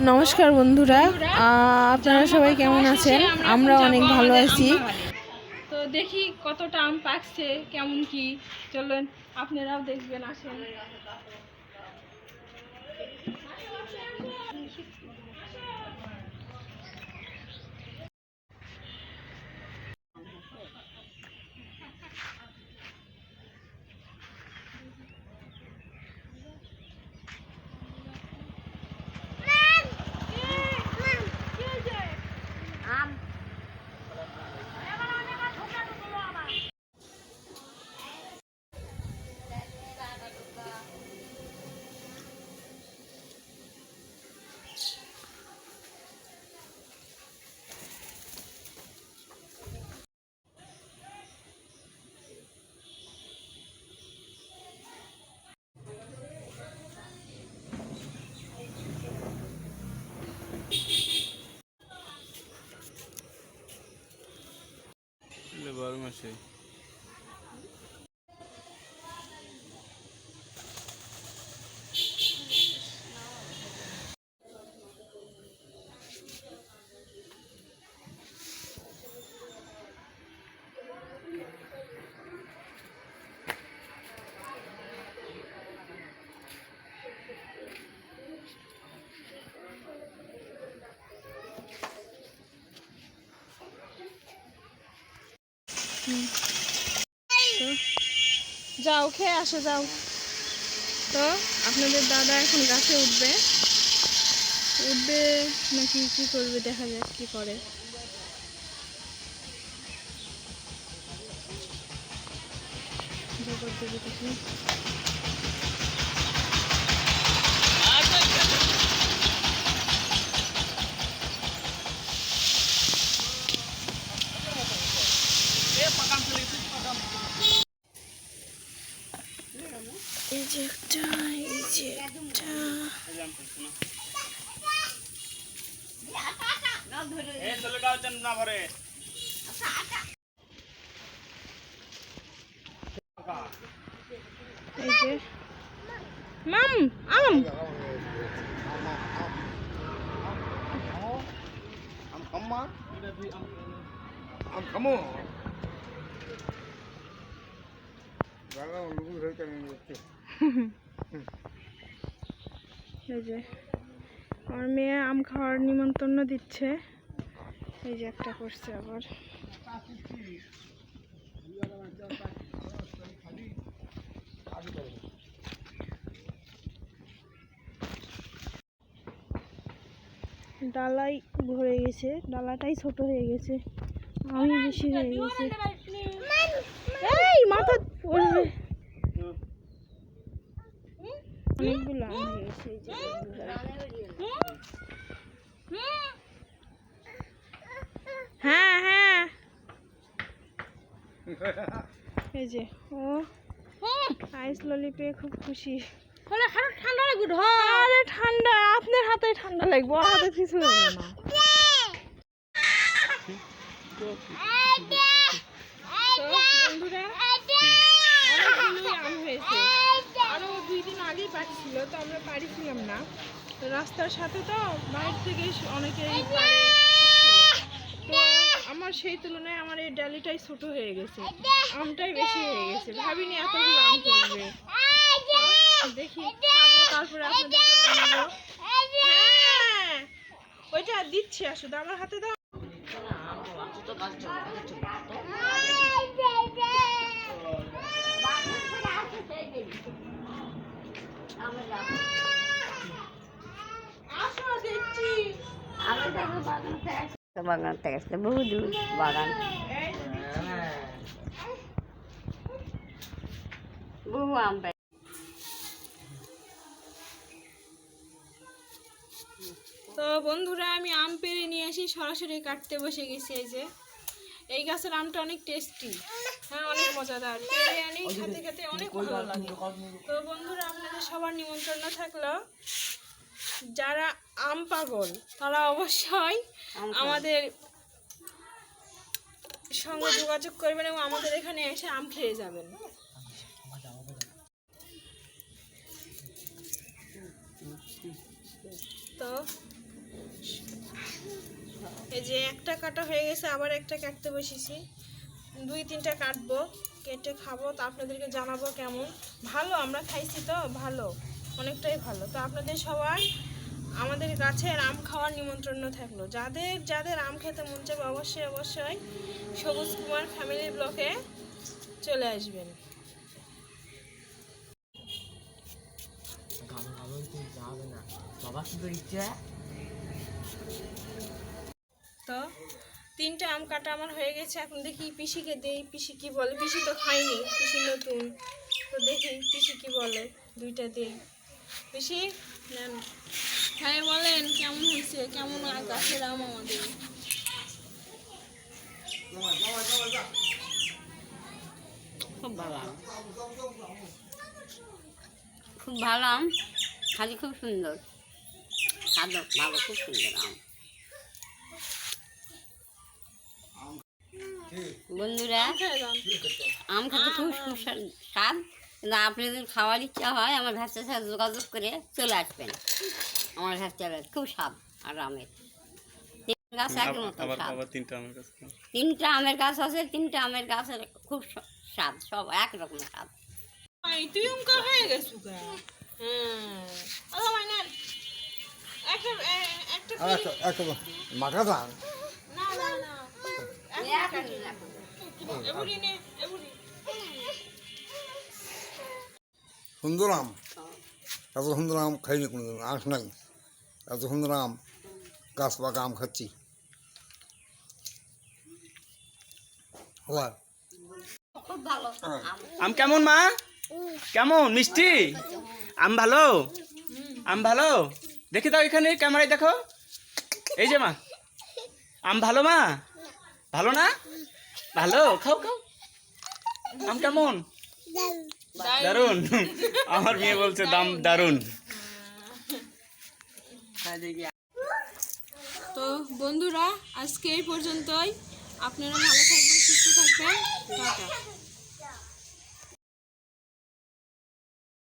নমস্কার বন্ধুরা, আপনারা সবাই কেমন আছেন? আমরা অনেক ভালো আছি। তো দেখি কতটা আম পাকছে, কেমন কি, চলুন আপনারাও দেখবেন, আসেন। বারো মাসে যাও, খেয়ে আসো, যাও। তো আপনাদের দাদা এখন গাছে উঠবে নাকি কি করবে, দেখা যাক কি করে। এই যে একটা, এই যে একটা। এই যে মাম আম, এই যে আমার মেয়ে আম খাওয়ার নিমন্ত্রণ দিচ্ছে। এই যে একটা করছে আবার। ডালাই ভরে গেছে, ডালাটাই ছোট হয়ে গেছে, আমি বেশি হয়ে গেছে। এই মাথা পড়বে, অনেকগুলো আম হয়ে গেছে। এই যে হ্যাঁ হ্যাঁ, এই যে ও আইস ললি পেয়ে খুব খুশি। ঠান্ডা লাগবে, আরে ঠান্ডা আপনার হাতে ঠান্ডা লাগবে, ওর হাতে কিছু হবে না। বন্ধুরা, অনেকগুলোই আম হয়েছে, আরো 2 দিন আগেই পাচ্ছিল, তো আমরা পারিছিলাম না। তো রাস্তার সাথে তো বাইরে থেকে অনেকেই পারে, তো আমার সেই তুলনায় আমার এই ডালিটাই ছোট হয়ে গেছে, আমটাই বেশি হয়ে গেছে। ভাবিনি এতগুলো আম করবে। দেখি খাবো, তারপরে আপনাদেরকে জানাবো। হ্যাঁ, ওইটা দিচ্ছি, আসলে আমার হাতে দাও। বাগান থেকে আসলে বহু দূর বাগান, বহু আম পাই। তো বন্ধুরা, আমি আম পেড়ে নিয়ে আসি, সরাসরি কাটতে বসে গেছি। এই যে এই গাছের আমটা অনেক টেস্টি, হ্যাঁ অনেক মজাদার, পেড়ে আনি, খেতে খেতে অনেক ভালো লাগে। তো বন্ধুরা, আপনাদের সবার নিমন্ত্রণ থাকলো, যারা আম পাগল তারা অবশ্যই আমাদের সঙ্গে যোগাযোগ করবেন এবং আমাদের এখানে এসে আম খেয়ে যাবেন। তো এই যে একটা কাটা হয়ে গেছে, আবার একটা কাটতে বসেছি। 2-3টা কাটবো, কেটে খাবো, তো আপনাদেরকে জানাবো কেমন। ভালো, আমরা খাইছি তো, ভালো, অনেকটাই ভালো। তো আপনাদের সবাই আমাদের গাছের আম খাওয়ার নিমন্ত্রণ থাকলো। যাদের যাদের আম খেতে মন চাইবে অবশ্যই অবশ্যই সবুজ কুমার ফ্যামিলি ব্লকে চলে আসবেন। তো 3টা আম কাটা আমার হয়ে গেছে। এখন দেখি পিসিকে দেই, পিসি কি বলে। পিসি তো খাইনি, পিসি নতুন, তো দেখি পিসি কি বলে। 2টা দেই। পিসি নেন, হ্যাঁ বলেন কেমন হয়েছে, কেমন গাছের আম আমাদের। খুব ভালো আম, খুব ভালো আম, খালি খুব সুন্দর, স্বাদও ভালো, খুব সুন্দর আম। বন্ধুরা, আম খেতে খুব সুস্বাদু স্বাদ। কিন্তু আপনি যদি খাওয়ার ইচ্ছা হয় আমার ভ্যাসের সাথে যোগাযোগ করে চলে আসবেন। আমার ভ্যাসের খুব স্বাদ আর আমের 3 গাছ একই মতো আবার স্বাদ। আবার 3টা আমার কাছে 3টা আমের গাছ আছে, 3টা আমের গাছের খুব স্বাদ, সব একরকম স্বাদ। তুই উমকা হয়ে গেছু গা। হ্যাঁ, আচ্ছা মাইনার একটা একটা মাখা ধান না না না, এগুলি নে, এগুলি। সুন্দর আম, এত সুন্দর আম খাইনি কোনোদিন, আঁশ নাই, এত সুন্দর আম, গাছ পাকা আম খাচ্ছি। হয় খুব ভালো আম। আম কেমন মা? কেমন মিষ্টি? আম ভালো? আম ভালো? দেখি দাও এখানে ক্যামেরায় দেখো। এই যে মা, আম ভালো মা? ভালো না? ভালো, খাও খাও। আম কেমন? দারুন। আমার মেয়ে বলছে দারুন। তো বন্ধুরা, আজকে এই পর্যন্তই। আপনারা ভালো থাকবেন, সুস্থ থাকবেন, টাটা।